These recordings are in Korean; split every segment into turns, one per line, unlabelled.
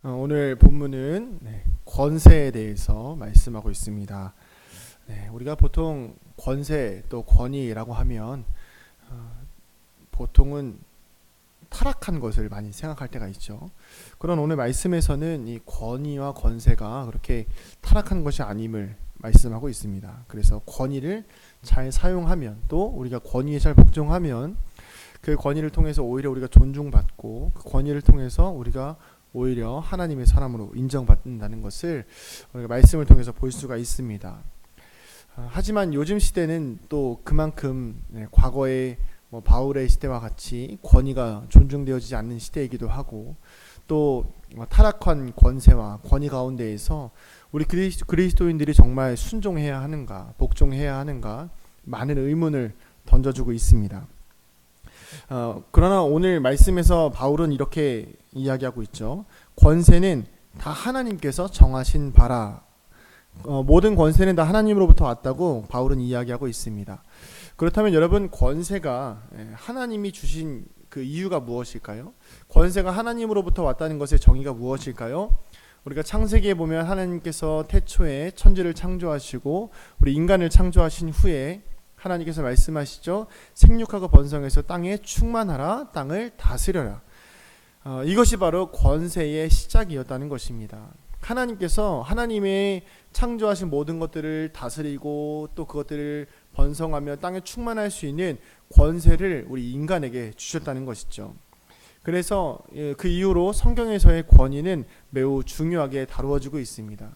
오늘 본문은 권세에 대해서 말씀하고 있습니다. 우리가 보통 권세 또 권위라고 하면 보통은 타락한 것을 많이 생각할 때가 있죠. 그런 오늘 말씀에서는 이 권위와 권세가 그렇게 타락한 것이 아님을 말씀하고 있습니다. 그래서 권위를 잘 사용하면 또 우리가 권위에 잘 복종하면 그 권위를 통해서 오히려 우리가 존중받고 그 권위를 통해서 우리가 오히려 하나님의 사람으로 인정받는다는 것을 우리가 말씀을 통해서 볼 수가 있습니다. 하지만 요즘 시대는 또 그만큼 과거의 바울의 시대와 같이 권위가 존중되어지지 않는 시대이기도 하고 또 타락한 권세와 권위 가운데에서 우리 그리스도인들이 정말 순종해야 하는가 복종해야 하는가 많은 의문을 던져주고 있습니다. 그러나 오늘 말씀에서 바울은 이렇게 이야기하고 있죠. 권세는 다 하나님께서 정하신 바라. 모든 권세는 다 하나님으로부터 왔다고 바울은 이야기하고 있습니다. 그렇다면 여러분, 권세가 하나님이 주신 그 이유가 무엇일까요? 권세가 하나님으로부터 왔다는 것의 정의가 무엇일까요? 우리가 창세기에 보면 하나님께서 태초에 천지를 창조하시고 우리 인간을 창조하신 후에 하나님께서 말씀하시죠. 생육하고 번성해서 땅에 충만하라, 땅을 다스려라. 이것이 바로 권세의 시작이었다는 것입니다. 하나님께서 하나님의 창조하신 모든 것들을 다스리고 또 그것들을 번성하며 땅에 충만할 수 있는 권세를 우리 인간에게 주셨다는 것이죠. 그래서 그 이후로 성경에서의 권위는 매우 중요하게 다루어지고 있습니다.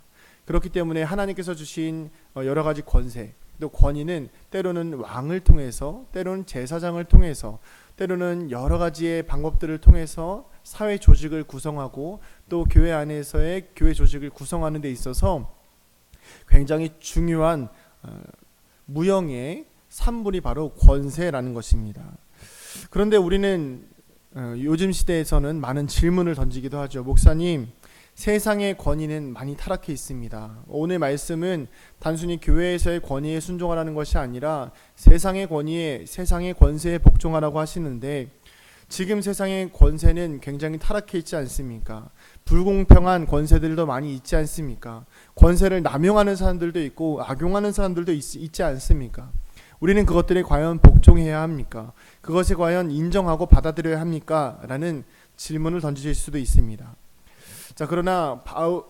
그렇기 때문에 하나님께서 주신 여러 가지 권세 또 권위는 때로는 왕을 통해서 때로는 제사장을 통해서 때로는 여러 가지의 방법들을 통해서 사회 조직을 구성하고 또 교회 안에서의 교회 조직을 구성하는 데 있어서 굉장히 중요한 무형의 산물이 바로 권세라는 것입니다. 그런데 우리는 요즘 시대에서는 많은 질문을 던지기도 하죠. 목사님, 세상의 권위는 많이 타락해 있습니다. 오늘 말씀은 단순히 교회에서의 권위에 순종하라는 것이 아니라 세상의 권위에, 세상의 권세에 복종하라고 하시는데 지금 세상의 권세는 굉장히 타락해 있지 않습니까? 불공평한 권세들도 많이 있지 않습니까? 권세를 남용하는 사람들도 있고 악용하는 사람들도 있지 않습니까? 우리는 그것들에 과연 복종해야 합니까? 그것에 과연 인정하고 받아들여야 합니까? 라는 질문을 던지실 수도 있습니다. 자, 그러나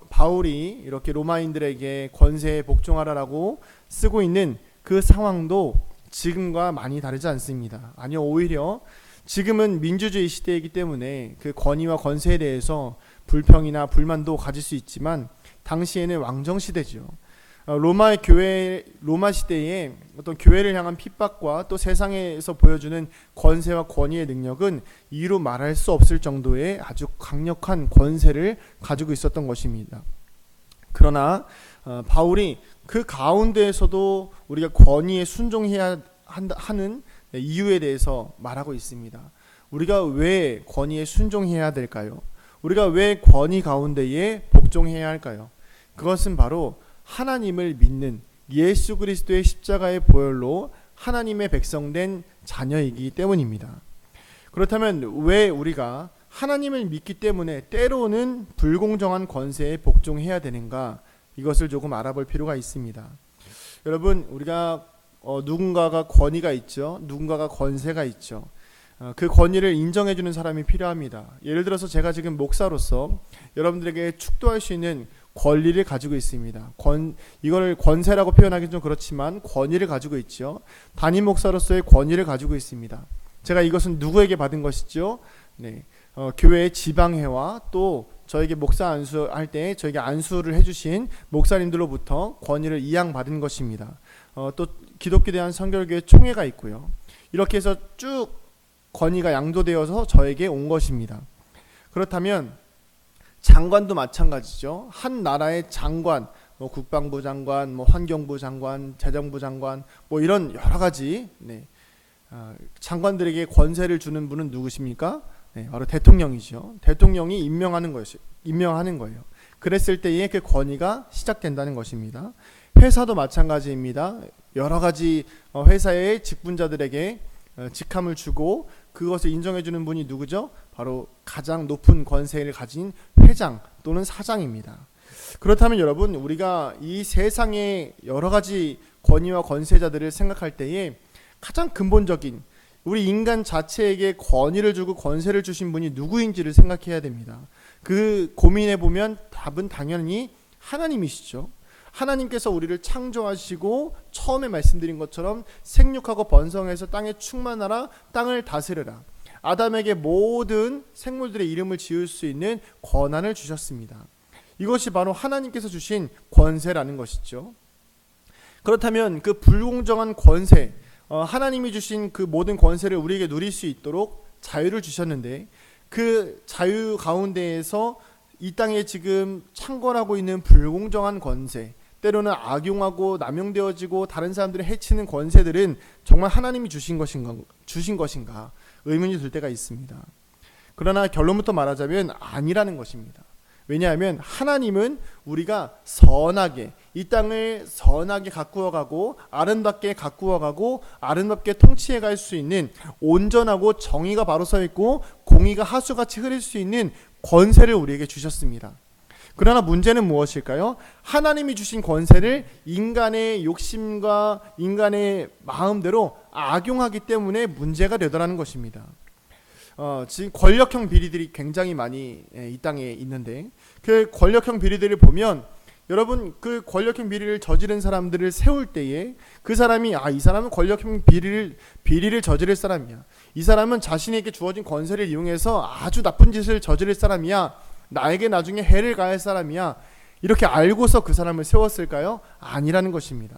바울이 이렇게 로마인들에게 권세에 복종하라라고 쓰고 있는 그 상황도 지금과 많이 다르지 않습니다. 아니요, 오히려 지금은 민주주의 시대이기 때문에 그 권위와 권세에 대해서 불평이나 불만도 가질 수 있지만 당시에는 왕정 시대죠. 로마 시대의 어떤 교회를 향한 핍박과 또 세상에서 보여주는 권세와 권위의 능력은 이루 말할 수 없을 정도의 아주 강력한 권세를 가지고 있었던 것입니다. 그러나 바울이 그 가운데에서도 우리가 권위에 순종해야 하는 이유에 대해서 말하고 있습니다. 우리가 왜 권위에 순종해야 될까요? 우리가 왜 권위 가운데에 복종해야 할까요? 그것은 바로 하나님을 믿는 예수 그리스도의 십자가의 보혈로 하나님의 백성된 자녀이기 때문입니다. 그렇다면 왜 우리가 하나님을 믿기 때문에 때로는 불공정한 권세에 복종해야 되는가? 이것을 조금 알아볼 필요가 있습니다. 여러분, 우리가 누군가가 권위가 있죠. 누군가가 권세가 있죠. 그 권위를 인정해주는 사람이 필요합니다. 예를 들어서 제가 지금 목사로서 여러분들에게 축도할 수 있는 권리를 가지고 있습니다. 이걸 권세라고 표현하기는 좀 그렇지만 권위를 가지고 있죠. 담임 목사로서의 권위를 가지고 있습니다. 제가 이것은 누구에게 받은 것이죠? 교회의 지방회와 또 저에게 목사 안수할 때 저에게 안수를 해주신 목사님들로부터 권위를 이양받은 것입니다. 또 기독교 대한 선결교회 총회가 있고요. 이렇게 해서 쭉 권위가 양도되어서 저에게 온 것입니다. 그렇다면 장관도 마찬가지죠. 한 나라의 장관, 국방부 장관, 환경부 장관, 재정부 장관, 이런 여러 가지 장관들에게 권세를 주는 분은 누구십니까? 바로 대통령이죠. 대통령이 임명하는 거예요. 그랬을 때에 그 권위가 시작된다는 것입니다. 회사도 마찬가지입니다. 여러 가지 회사의 직분자들에게 직함을 주고 그것을 인정해 주는 분이 누구죠? 바로 가장 높은 권세를 가진 회장 또는 사장입니다. 그렇다면 여러분, 우리가 이 세상의 여러 가지 권위와 권세자들을 생각할 때에 가장 근본적인 우리 인간 자체에게 권위를 주고 권세를 주신 분이 누구인지를 생각해야 됩니다. 그 고민해 보면 답은 당연히 하나님이시죠. 하나님께서 우리를 창조하시고 처음에 말씀드린 것처럼 생육하고 번성해서 땅에 충만하라, 땅을 다스려라. 아담에게 모든 생물들의 이름을 지을 수 있는 권한을 주셨습니다. 이것이 바로 하나님께서 주신 권세라는 것이죠. 그렇다면 그 불공정한 권세, 하나님이 주신 그 모든 권세를 우리에게 누릴 수 있도록 자유를 주셨는데, 그 자유 가운데에서 이 땅에 지금 창궐하고 있는 불공정한 권세, 때로는 악용하고 남용되어지고 다른 사람들을 해치는 권세들은 정말 하나님이 주신 것인가 의문이 들 때가 있습니다. 그러나 결론부터 말하자면 아니라는 것입니다. 왜냐하면 하나님은 우리가 선하게, 이 땅을 선하게 가꾸어가고 아름답게 가꾸어가고 아름답게 통치해갈 수 있는, 온전하고 정의가 바로 서 있고 공의가 하수같이 흐를 수 있는 권세를 우리에게 주셨습니다. 그러나 문제는 무엇일까요? 하나님이 주신 권세를 인간의 욕심과 인간의 마음대로 악용하기 때문에 문제가 되더라는 것입니다. 지금 권력형 비리들이 굉장히 많이 이 땅에 있는데, 그 권력형 비리들을 보면 여러분, 그 권력형 비리를 저지른 사람들을 세울 때에 그 사람이 이 사람은 권력형 비리를 저지를 사람이야, 이 사람은 자신에게 주어진 권세를 이용해서 아주 나쁜 짓을 저지를 사람이야, 나에게 나중에 해를 가할 사람이야, 이렇게 알고서 그 사람을 세웠을까요? 아니라는 것입니다.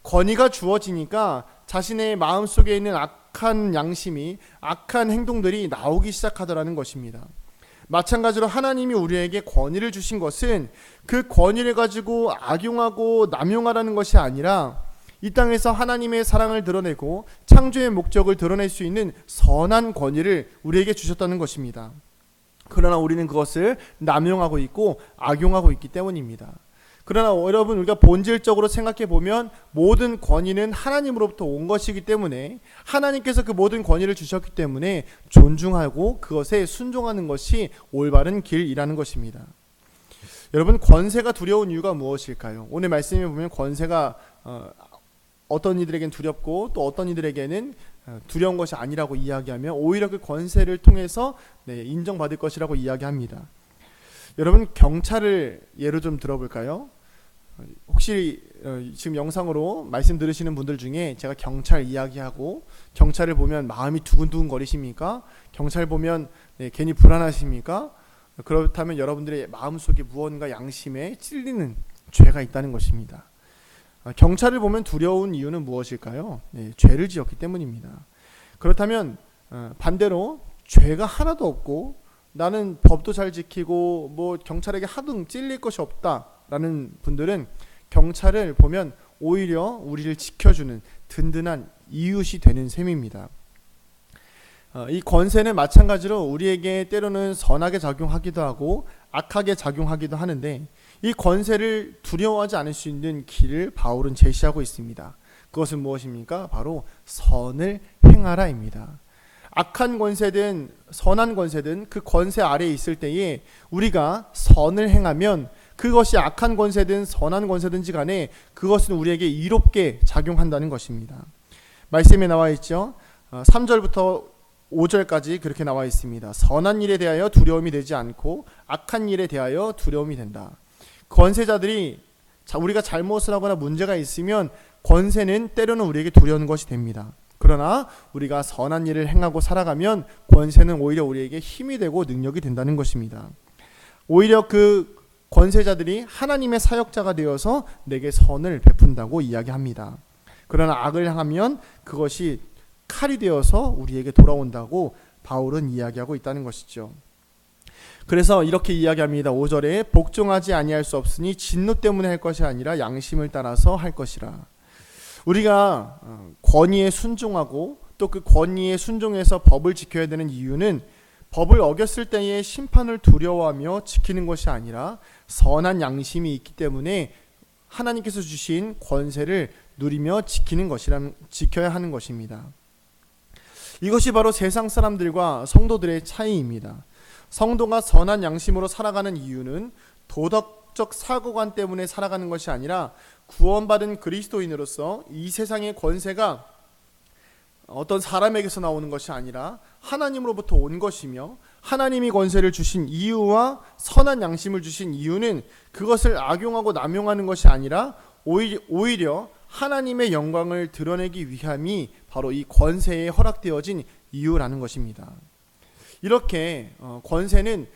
권위가 주어지니까 자신의 마음속에 있는 악한 양심이, 악한 행동들이 나오기 시작하더라는 것입니다. 마찬가지로 하나님이 우리에게 권위를 주신 것은 그 권위를 가지고 악용하고 남용하라는 것이 아니라 이 땅에서 하나님의 사랑을 드러내고 창조의 목적을 드러낼 수 있는 선한 권위를 우리에게 주셨다는 것입니다. 그러나 우리는 그것을 남용하고 있고 악용하고 있기 때문입니다. 그러나 여러분, 우리가 본질적으로 생각해 보면 모든 권위는 하나님으로부터 온 것이기 때문에, 하나님께서 그 모든 권위를 주셨기 때문에 존중하고 그것에 순종하는 것이 올바른 길이라는 것입니다. 여러분, 권세가 두려운 이유가 무엇일까요? 오늘 말씀에 보면 권세가 어떤 이들에게는 두렵고 또 어떤 이들에게는 두려운 것이 아니라고 이야기하며 오히려 그 권세를 통해서 인정받을 것이라고 이야기합니다. 여러분, 경찰을 예로 좀 들어볼까요? 혹시 지금 영상으로 말씀 들으시는 분들 중에 제가 경찰 이야기하고 경찰을 보면 마음이 두근두근 거리십니까? 경찰 보면 괜히 불안하십니까? 그렇다면 여러분들의 마음속에 무언가 양심에 찔리는 죄가 있다는 것입니다. 경찰을 보면 두려운 이유는 무엇일까요? 죄를 지었기 때문입니다. 그렇다면 반대로 죄가 하나도 없고 나는 법도 잘 지키고 뭐 경찰에게 하등 찔릴 것이 없다라는 분들은 경찰을 보면 오히려 우리를 지켜주는 든든한 이웃이 되는 셈입니다. 이 권세는 마찬가지로 우리에게 때로는 선하게 작용하기도 하고 악하게 작용하기도 하는데, 이 권세를 두려워하지 않을 수 있는 길을 바울은 제시하고 있습니다. 그것은 무엇입니까? 바로 선을 행하라입니다. 악한 권세든 선한 권세든 그 권세 아래에 있을 때에 우리가 선을 행하면 그것이 악한 권세든 선한 권세든지 간에 그것은 우리에게 이롭게 작용한다는 것입니다. 말씀에 나와 있죠. 3절부터 5절까지 그렇게 나와 있습니다. 선한 일에 대하여 두려움이 되지 않고 악한 일에 대하여 두려움이 된다. 권세자들이 우리가 잘못을 하거나 문제가 있으면 권세는 때로는 우리에게 두려운 것이 됩니다. 그러나 우리가 선한 일을 행하고 살아가면 권세는 오히려 우리에게 힘이 되고 능력이 된다는 것입니다. 오히려 그 권세자들이 하나님의 사역자가 되어서 내게 선을 베푼다고 이야기합니다. 그러나 악을 행하면 그것이 칼이 되어서 우리에게 돌아온다고 바울은 이야기하고 있다는 것이죠. 그래서 이렇게 이야기합니다. 5절에 복종하지 아니할 수 없으니 진노 때문에 할 것이 아니라 양심을 따라서 할 것이라. 우리가 권위에 순종하고 또 그 권위에 순종해서 법을 지켜야 되는 이유는 법을 어겼을 때의 심판을 두려워하며 지키는 것이 아니라 선한 양심이 있기 때문에 하나님께서 주신 권세를 누리며 지켜야 하는 것입니다. 이것이 바로 세상 사람들과 성도들의 차이입니다. 성도가 선한 양심으로 살아가는 이유는 도덕적 사고관 때문에 살아가는 것이 아니라 구원받은 그리스도인으로서 이 세상의 권세가 어떤 사람에게서 나오는 것이 아니라 하나님으로부터 온 것이며, 하나님이 권세를 주신 이유와 선한 양심을 주신 이유는 그것을 악용하고 남용하는 것이 아니라 오히려 하나님의 영광을 드러내기 위함이 바로 이 권세에 허락되어진 이유라는 것입니다. 이렇게 권세는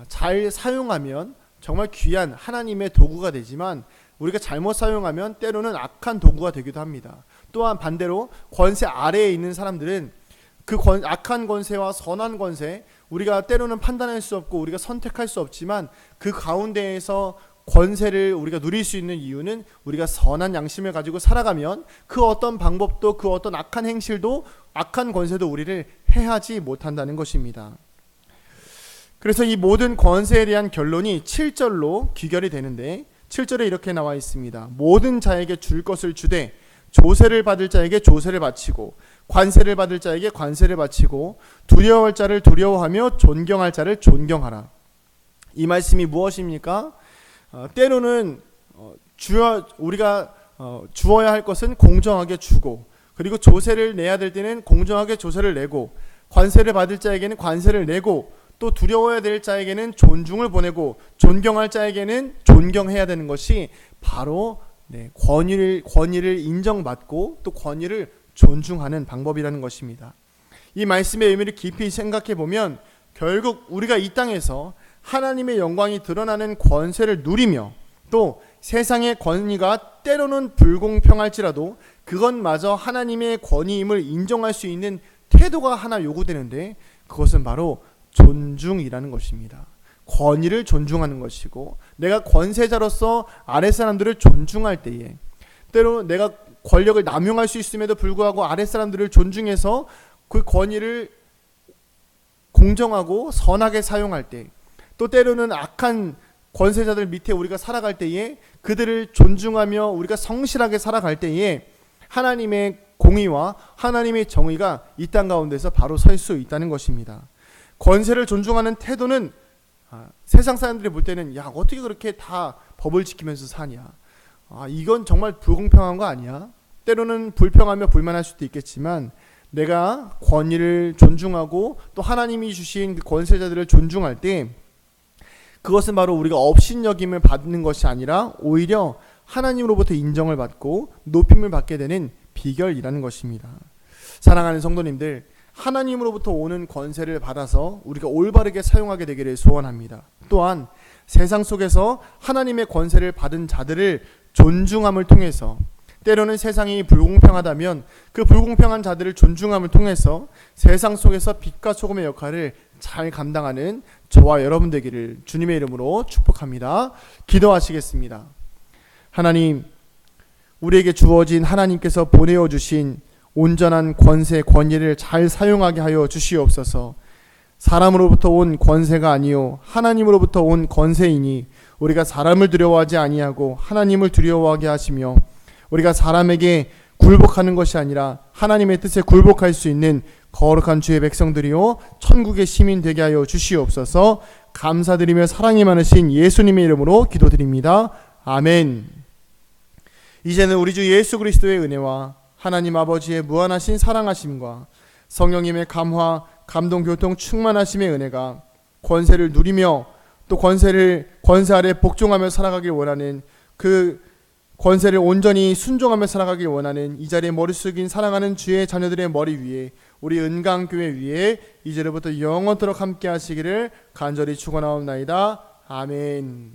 잘 사용하면 정말 귀한 하나님의 도구가 되지만, 우리가 잘못 사용하면 때로는 악한 도구가 되기도 합니다. 또한 반대로 권세 아래에 있는 사람들은 그 악한 권세와 선한 권세, 우리가 때로는 판단할 수 없고 우리가 선택할 수 없지만 그 가운데에서 권세를 우리가 누릴 수 있는 이유는 우리가 선한 양심을 가지고 살아가면 그 어떤 방법도, 그 어떤 악한 행실도, 악한 권세도 우리를 해하지 못한다는 것입니다. 그래서 이 모든 권세에 대한 결론이 7절로 귀결이 되는데, 7절에 이렇게 나와 있습니다. 모든 자에게 줄 것을 주되 조세를 받을 자에게 조세를 바치고 관세를 받을 자에게 관세를 바치고 두려워할 자를 두려워하며 존경할 자를 존경하라. 이 말씀이 무엇입니까? 때로는 우리가 주어야 할 것은 공정하게 주고, 그리고 조세를 내야 될 때는 공정하게 조세를 내고, 관세를 받을 자에게는 관세를 내고, 또 두려워야 될 자에게는 존중을 보내고, 존경할 자에게는 존경해야 되는 것이 바로 권위를 인정받고 또 권위를 존중하는 방법이라는 것입니다. 이 말씀의 의미를 깊이 생각해 보면 결국 우리가 이 땅에서 하나님의 영광이 드러나는 권세를 누리며, 또 세상의 권위가 때로는 불공평할지라도 그것마저 하나님의 권위임을 인정할 수 있는 태도가 하나 요구되는데, 그것은 바로 존중이라는 것입니다. 권위를 존중하는 것이고, 내가 권세자로서 아랫사람들을 존중할 때에, 때로 내가 권력을 남용할 수 있음에도 불구하고 아랫사람들을 존중해서 그 권위를 공정하고 선하게 사용할 때, 또 때로는 악한 권세자들 밑에 우리가 살아갈 때에 그들을 존중하며 우리가 성실하게 살아갈 때에 하나님의 공의와 하나님의 정의가 이 땅 가운데서 바로 설 수 있다는 것입니다. 권세를 존중하는 태도는 세상 사람들이 볼 때는 야, 어떻게 그렇게 다 법을 지키면서 사냐, 이건 정말 불공평한 거 아니야? 때로는 불평하며 불만할 수도 있겠지만, 내가 권위를 존중하고 또 하나님이 주신 그 권세자들을 존중할 때 그것은 바로 우리가 업신여김을 받는 것이 아니라 오히려 하나님으로부터 인정을 받고 높임을 받게 되는 비결이라는 것입니다. 사랑하는 성도님들, 하나님으로부터 오는 권세를 받아서 우리가 올바르게 사용하게 되기를 소원합니다. 또한 세상 속에서 하나님의 권세를 받은 자들을 존중함을 통해서, 때로는 세상이 불공평하다면 그 불공평한 자들을 존중함을 통해서 세상 속에서 빛과 소금의 역할을 잘 감당하는 저와 여러분 되기를 주님의 이름으로 축복합니다. 기도하시겠습니다. 하나님, 우리에게 주어진 하나님께서 보내어 주신 온전한 권세, 권위를 잘 사용하게 하여 주시옵소서. 사람으로부터 온 권세가 아니요 하나님으로부터 온 권세이니 우리가 사람을 두려워하지 아니하고 하나님을 두려워하게 하시며, 우리가 사람에게 굴복하는 것이 아니라 하나님의 뜻에 굴복할 수 있는 거룩한 주의 백성들이요 천국의 시민 되게 하여 주시옵소서. 감사드리며 사랑이 많으신 예수님의 이름으로 기도드립니다. 아멘. 이제는 우리 주 예수 그리스도의 은혜와 하나님 아버지의 무한하신 사랑하심과 성령님의 감화, 감동, 교통, 충만하심의 은혜가 권세를 누리며 또 권세 아래 복종하며 살아가길 원하는, 그 권세를 온전히 순종하며 살아가길 원하는 이 자리에 머리 숙인 사랑하는 주의 자녀들의 머리 위에, 우리 은강교회 위에 이제로부터 영원토록 함께 하시기를 간절히 축원하옵나이다. 아멘.